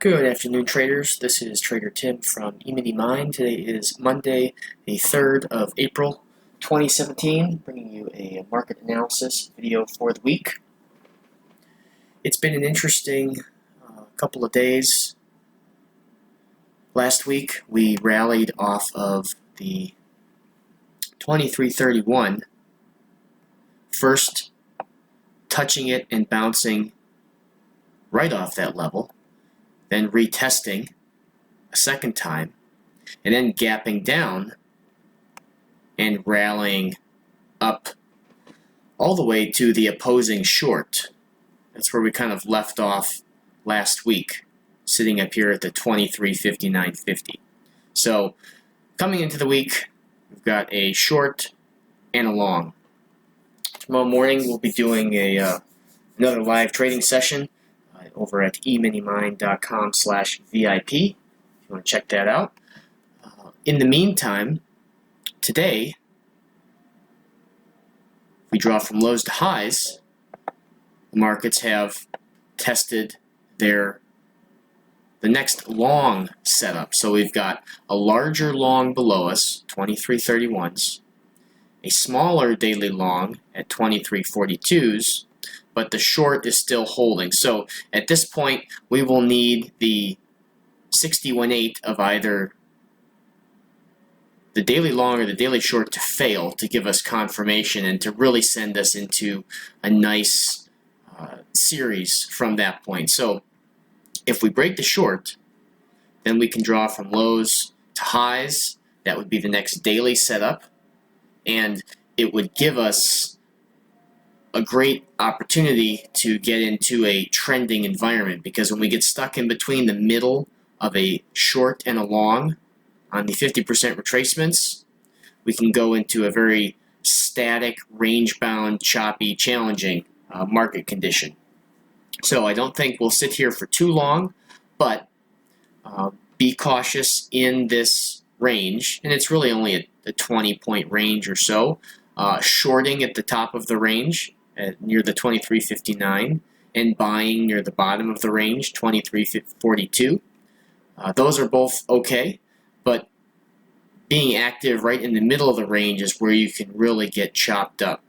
Good afternoon, traders. This is Trader Tim from eMiniMind. Today is Monday, the 3rd of April, 2017, bringing you a market analysis video for the week. It's been an interesting couple of days. Last week, we rallied off of the 2331, first touching it and bouncing right off that level, then retesting a second time, and then gapping down and rallying up all the way to the opposing short. That's where we kind of left off last week, sitting up here at the 2359.50. So coming into the week, we've got a short and a long. Tomorrow morning we'll be doing another live trading session over at eMiniMind.com/VIP, if you want to check that out. In the meantime, today, we draw from lows to highs. The markets have tested the next long setup. So we've got a larger long below us, 2331s, a smaller daily long at 2342s, but the short is still holding. So at this point, we will need the 61.8 of either the daily long or the daily short to fail to give us confirmation and to really send us into a nice series from that point. So if we break the short, then we can draw from lows to highs. That would be the next daily setup, and it would give us a great opportunity to get into a trending environment, because when we get stuck in between the middle of a short and a long on the 50% retracements, we can go into a very static, range-bound, choppy, challenging market condition. So I don't think we'll sit here for too long, but be cautious in this range, and it's really only a 20-point range or so. Shorting at the top of the range near the 2359, and buying near the bottom of the range, 2342. Those are both okay, but being active right in the middle of the range is where you can really get chopped up.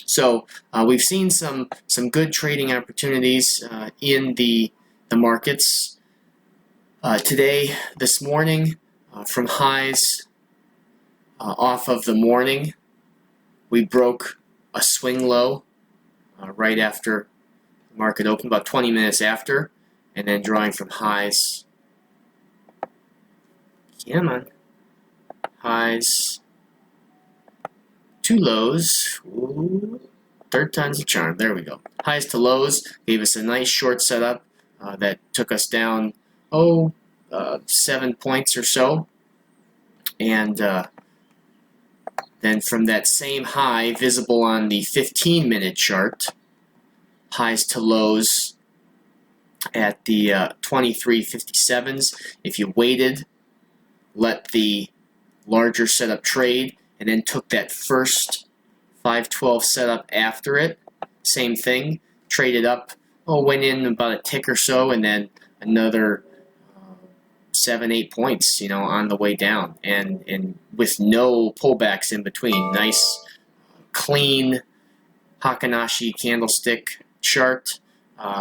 So we've seen some good trading opportunities in the markets today, this morning, from highs off of the morning. We broke a swing low right after the market opened, about 20 minutes after, and then drawing from highs. Come on. Highs to lows. Ooh, third time's the charm. There we go. Highs to lows gave us a nice short setup that took us down 7 points or so, and then from that same high visible on the 15-minute chart, highs to lows at the 2357s. If you waited, let the larger setup trade, and then took that first 512 setup after it, same thing, traded up, went in about a tick or so, and then another 7-8 points, on the way down, and with no pullbacks in between. Nice, clean Heikin-Ashi candlestick chart.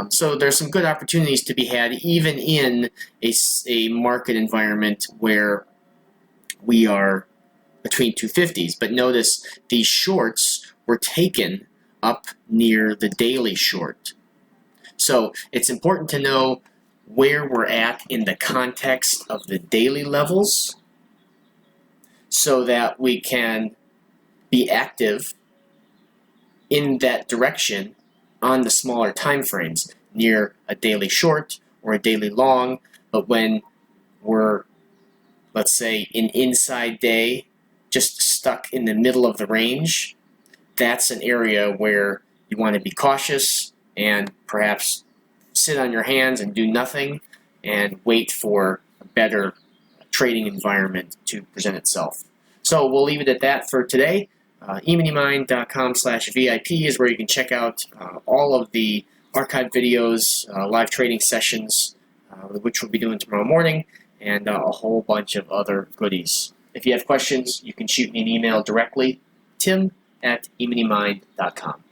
So there's some good opportunities to be had, even in a market environment where we are between 250s. But notice these shorts were taken up near the daily short. So it's important to know where we're at in the context of the daily levels so that we can be active in that direction on the smaller time frames, near a daily short or a daily long. But when we're, let's say, an inside day, just stuck in the middle of the range, that's an area where you want to be cautious and perhaps sit on your hands and do nothing and wait for a better trading environment to present itself. So we'll leave it at that for today. eMiniMind.com/VIP is where you can check out all of the archived videos, live trading sessions, which we'll be doing tomorrow morning, and a whole bunch of other goodies. If you have questions, you can shoot me an email directly, tim@eminimind.com.